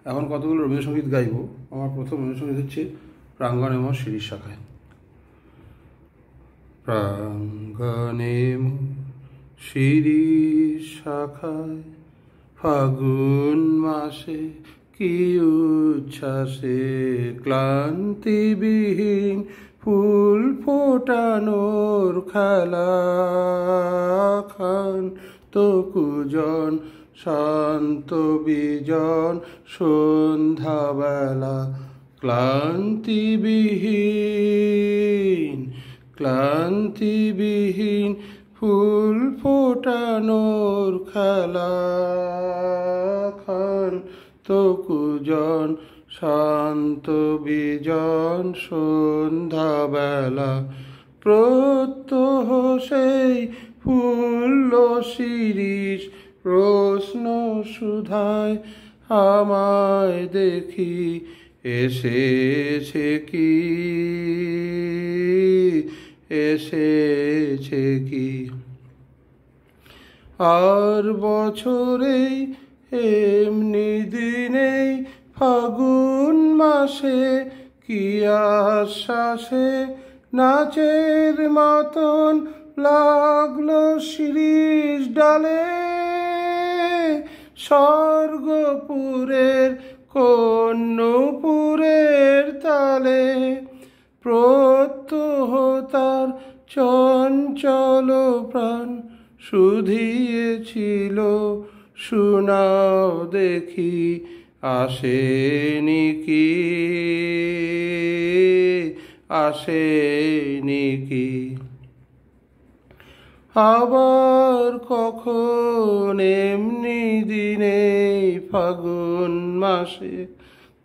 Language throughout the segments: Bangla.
এখন কতগুলো রবীন্দ্রসঙ্গীত গাইব। আমার প্রথম রবীন্দ্রসঙ্গীত হচ্ছে প্রাঙ্গণে মোর শিরিষ শাখায়। প্রাঙ্গণে মোর শিরিষ শাখায় ফাগুন মাসে কি উচ্ছ্বাসে ক্লান্তিবিহীন ফুল ফোটানোর খেলা খান তো কুজন শান্ত বিজন সন্ধ্যাবেলা ক্লান্তিবিহীন ফুল ফোটানোর খেলা খান তো কুজন শান্ত বিজন সন্ধ্যাবেলা প্রত্যহ সেই ফুল্ল শিরিষ প্রশ্ন সুধায় আমায় দেখি এসেছে কি আর বছরেই এমনি দিনেই ফাগুন মাসে কি আশ্বাসে নাচের মতন লাগলো শিরিষ ডালে স্বর্গপুরের কন্যপুরের তালে প্রত্যহ তার চঞ্চল প্রাণ শুধিয়েছিল শোনাও দেখি আসেনি কি আবার কখন এমনি দিনে ফাগুন মাসে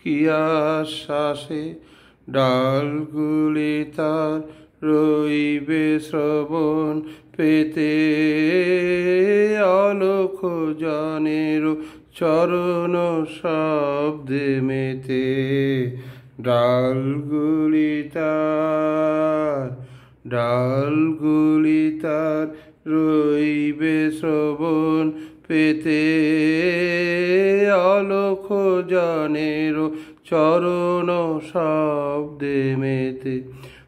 কি আশ্বাসে ডালগুলি তার রইবে শ্রবণ পেতে অলোক জনের চরণ শব্দে মেতে ডালগুলি তার রইবে শ্রবণ পেতে অলোক জনের চরণ শব্দে মেতে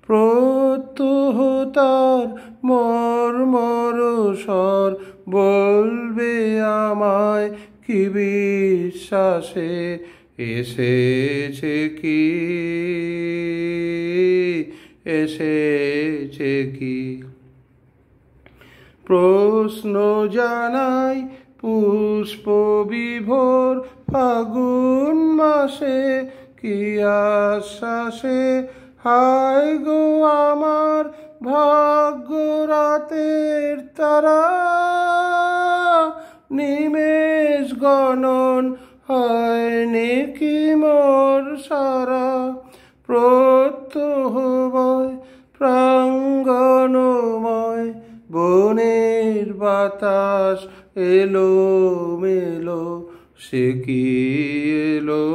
প্রত্যহ তার মর্মর স্বর বলবে আমায় কি বিশ্বাসে এসেছে কি প্রশ্ন জানাই পুষ্প বিভোর ফাগুন মাসে কি আশ্বাসে হায় গো আমার ভাগ্য রাতের তারা নিমেষ গণন হয়নি কি মোর সারা প্রত্যহ বয় প্রাঙ্গণময় বনের বাতাস এলো মেলো সে কি এলো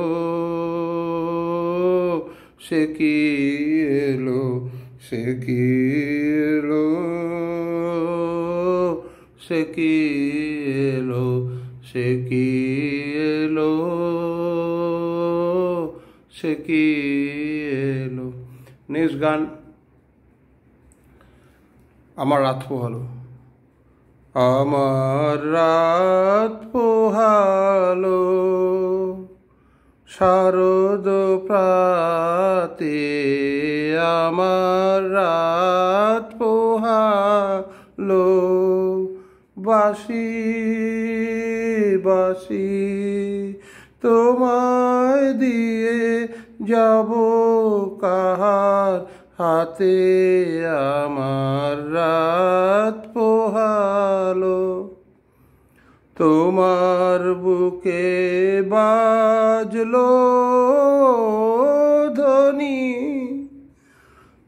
নেক্সট গান আমার রাত পোহালো। আমার রাত পোহালো শারদ প্রাতে আমার রাত পোহালো বাঁশি তোমায় দিয়ে যাব কাহার হাতে আমার রাত পোহালো তোমার বুকে বাজলো ধ্বনি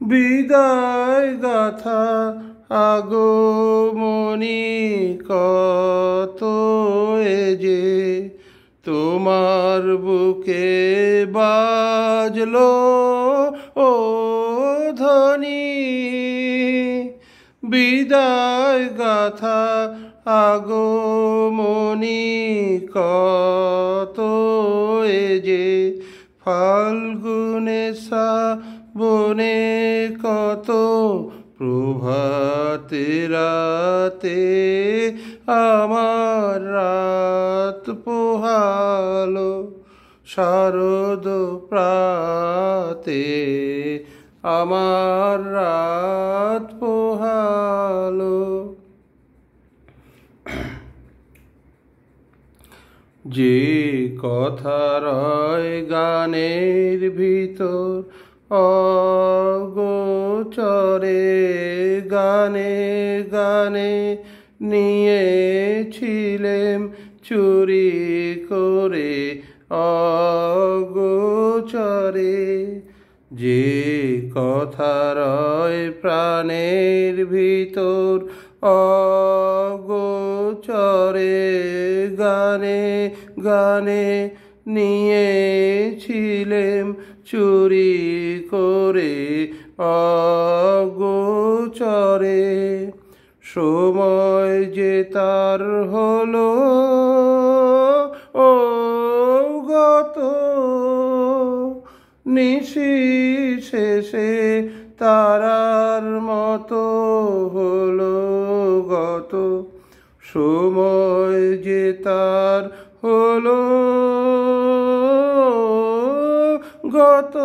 বিদায় গাথা আগমনী কত এ যে তোমার বুকে বাজলো ও ধ্বনি বিদায় গাথা আগমনী কত বয়ে যে ফাল্গুনে শ্রাবণে কত প্রভাতে রাতে আমার রাত পোহালো শারদ প্রাতে আমার রাত পোহালো। যে কথা রয় গানের ভিতর অগোচরে গানে গানে নিয়েছিলেম চুরি করে অগোচরে। যে কথা রয় প্রাণের ভিতর অগোচরে গানে গানে নিয়েছিলেম চুরি করে অগোচরে। সময় যে তার হলো ও গত নিশি শেষে তারার মতো হলো গত। সময় যে তার হলো গত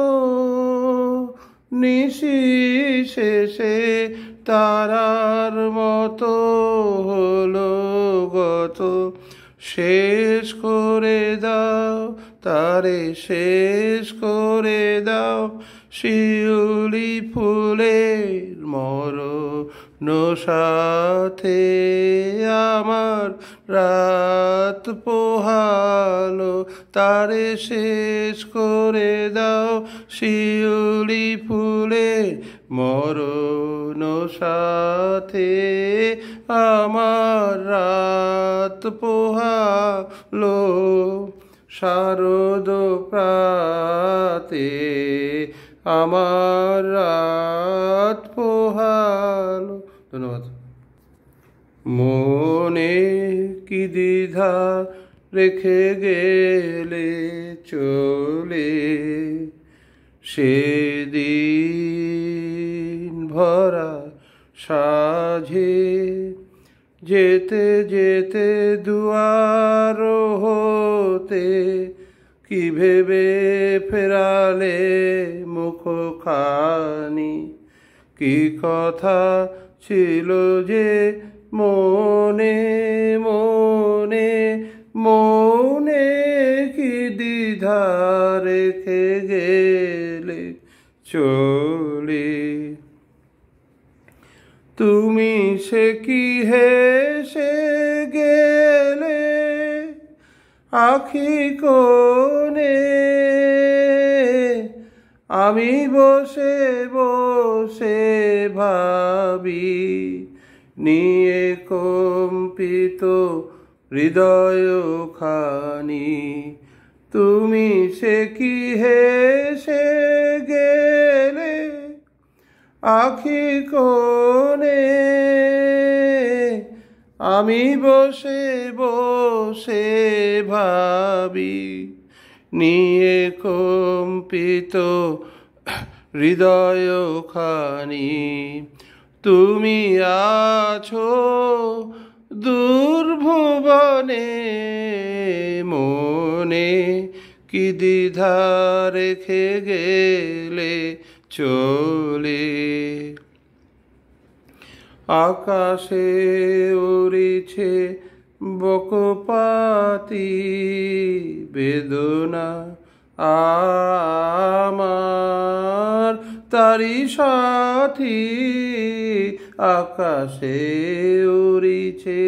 নিশি শেষে তারার মতো হলো গত। শেষ করে দাও তারে শেষ করে দাও শিউলি ফুলের মরণ সাথে আমার রাত পোহালো তারে শেষ করে দাও শিউলি ফুলের মরণ সাথে আমার রাত পোহালো শারদ প্রাতে আমার রাত পোহালো। ধন্যবাদ। মনে কি দ্বিধা রেখে গেলে চলে সেদিন ভরা সাঝে যেতে যেতে দুয়ার হতে কি ভেবে ফেরালে মুখখানি। কি কথা ছিল যে মনে মনে মনে কি দ্বিধা রেখে গেলে চলে। তুমি সে কি হেসে গেলে আখি কোণে আমি বসে বসে ভাবি নিয়ে কম্পিত হৃদয় খানি। তুমি সে কি হেসে গেলে আখি কোণে আমি বসে বসে ভাবি নিয়ে কম্পিত হৃদয় খানি। তুমি আছো দুর্ভুবনে মনে কি দ্বিধা রেখে গেলে চলে। আকাশে উড়িছে বকপাতি বেদনা আমার তারি সাথী। আকাশে উড়িছে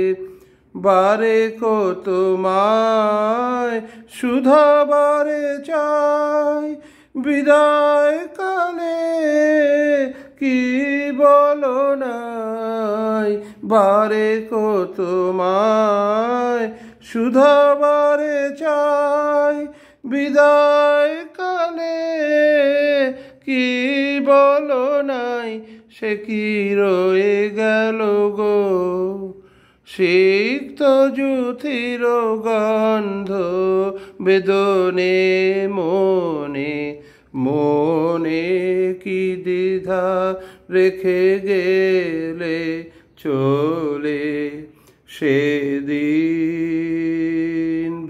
বারে কত মায় সুধা বারে চাই বিদায় কালে কি বলো নাই বারে কত মায় সুধা বারে চাই বিদায় কালে কি বলো নাই সে কি রয়ে গেল গো সিক্ত জুথির গন্ধ বেদনে মনে মনে কি দ্বিধা রেখে গেলে চলে সেদিন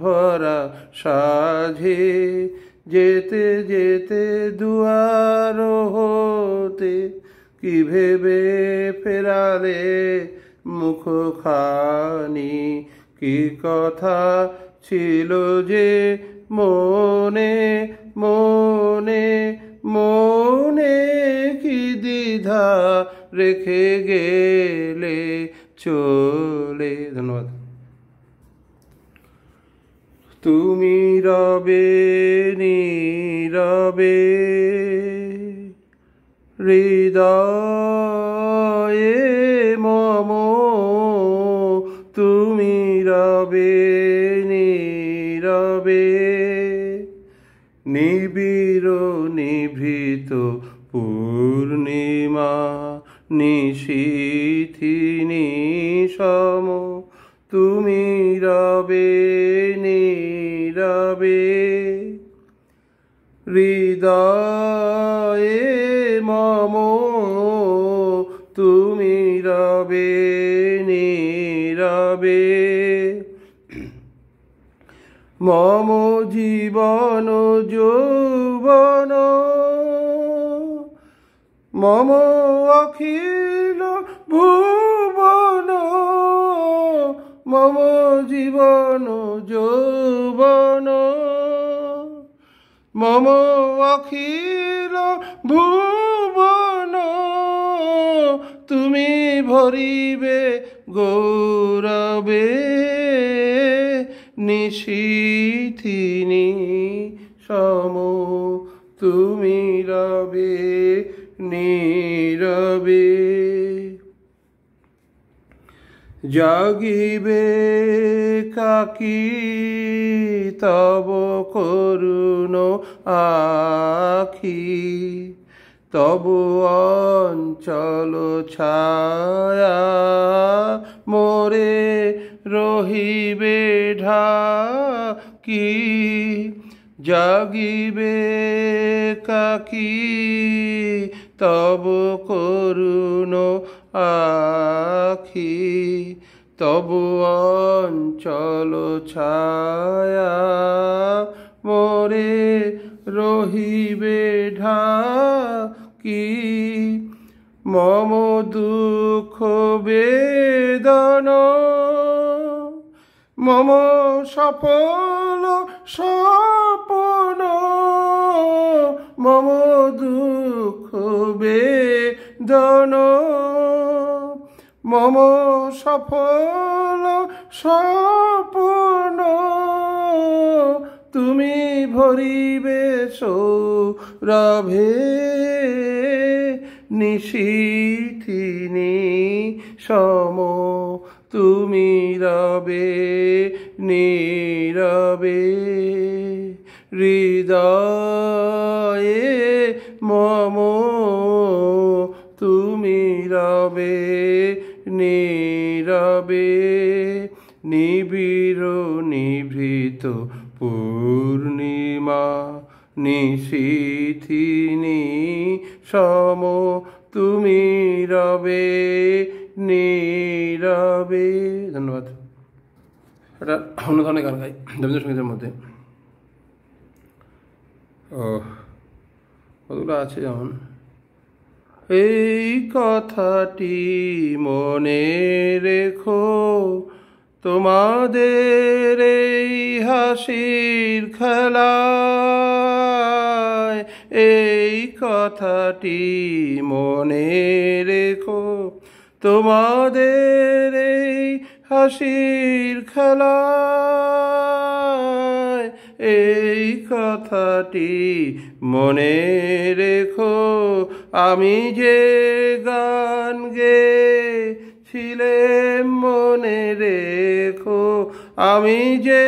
ভরা সাঝে যেতে যেতে দুয়ার হতে কি ভেবে ফেরালে মুখখানি কি কথা ছিল যে মনে মনে মনে কি দ্বিধা রেখে গেলে চলে। ধন্যবাদ। তুমি রবে নীরবে হৃদয়ে মম, তুমি রবে নীরবে নিবিড় নিভৃত পূর্ণিমা নিশীথি নিশম, তুমি রবে নীরবে হৃদয়ে মম, তুমি রবে নীরবে মম জীবন যৌবন মম অখিল ভুবন, মম জীবন যৌবন মম অখিল ভুবন, তুমি ভরিবে গৌরবে নিশীথি নিশম, তুমি রবে নীরবে জাগিবে কাকি তব করুণ আখি, তব অঞ্চল ছায়া মোরে রহিবে ঢাকি, জাগিবে কাকি তব করুণ আখি, তব অঞ্চল ছায়া মোরে রহিবে ঢাকি, মম দুঃখ বেদন মম সফল স্বপন, মম দুঃখ বেদন মম সফল স্বপন, তুমি ভরিবে সৌরভে নিশীথি নিশম, তুমি রবে নীরবে হৃদয়ে মম, তুমি রবে নীরবে নিবিড় নিভৃত পূর্ণিমা নিশীথি নিশম, তুমি রবে নীরবে। ধন্যবাদ। এটা অন্য ধরনের গান গাই রবীন্দ্রসঙ্গীতের মধ্যে। কতগুলো আছে, যেমন এই কথাটি মনে রেখো তোমাদের এই হাসির খেলায়, এই কথাটি মনে রেখো তোমাদের এই হাসির খেলায়, এই কথাটি মনে রেখো আমি যে গান গেয়েছিলাম, মনে রেখো আমি যে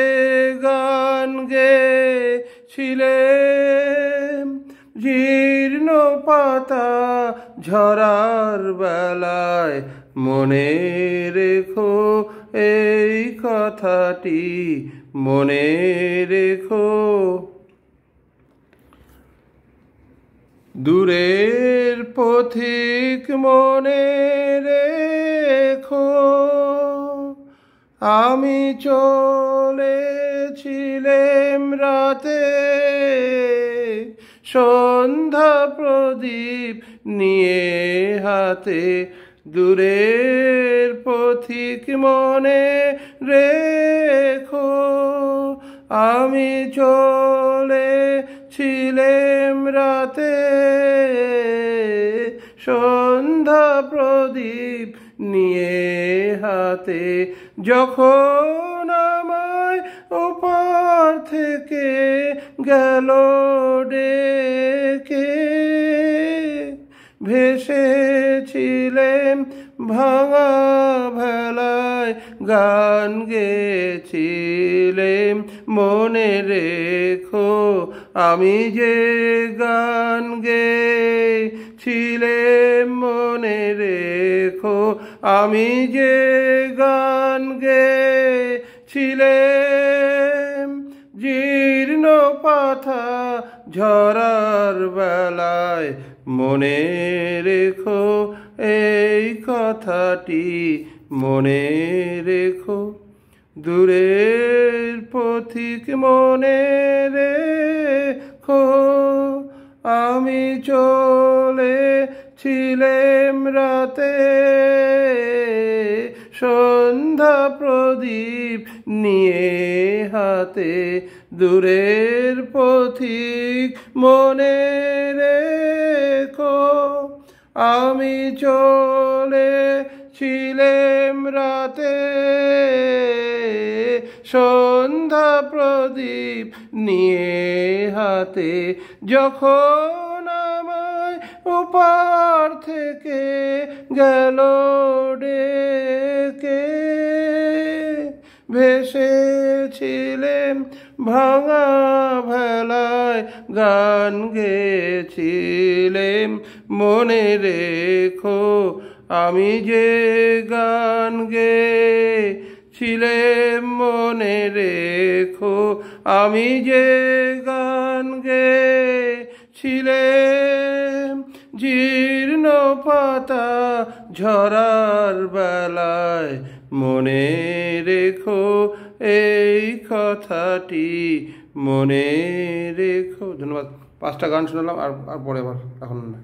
গান গেয়েছিলাম, জীর্ণ পাতা ঝরার বেলায়, মনে রেখো এই কথাটি মনে রেখো। দূরের পথিক মনে রেখো, আমি চলেছিলাম রাতে সন্ধ্যা প্রদীপ নিয়ে হাতে। দূরের পথিক মনে রেখো, আমি চলেছিলাম রাতে সন্ধ্যা প্রদীপ নিয়ে হাতে। যখন আমায় ওপার থেকে গেল ডেকে, ভেসেছিলেম ভাঙা ভেলায়, গান গেয়েছিলেম মনে রেখো। আমি যে গান গেয়েছিলেম মনে রেখো, আমি যে গান গেয়েছিলেম জীর্ণ পাতা ঝরার বেলায়। মনে রেখো এই কথাটি, মনে রেখো। দূরের পথিক মনে রেখো, আমি চলেছিলাম রাতে সন্ধ্যা প্রদীপ নিয়ে হাতে। দূরের পথিক মনে রেখো, আমি চলেছিলাম রাতে সন্ধ্যা প্রদীপ নিয়ে হাতে। যখন আমায় ওপার থেকে গেল ডেকে, ভেসেছিলেম ভাঙা ভেলায়, গান গেয়েছিলেম মনে রেখো। আমি যে গান গেয়েছিলেম মনে রেখো, আমি যে গান গেয়েছিলেম জীর্ণ পাতা ঝরার বেলায়। মনে রেখো এই কথাটি, মনে রেখো। ধন্যবাদ। 5টা গান শোনালাম, আর পরে আবার এখন না।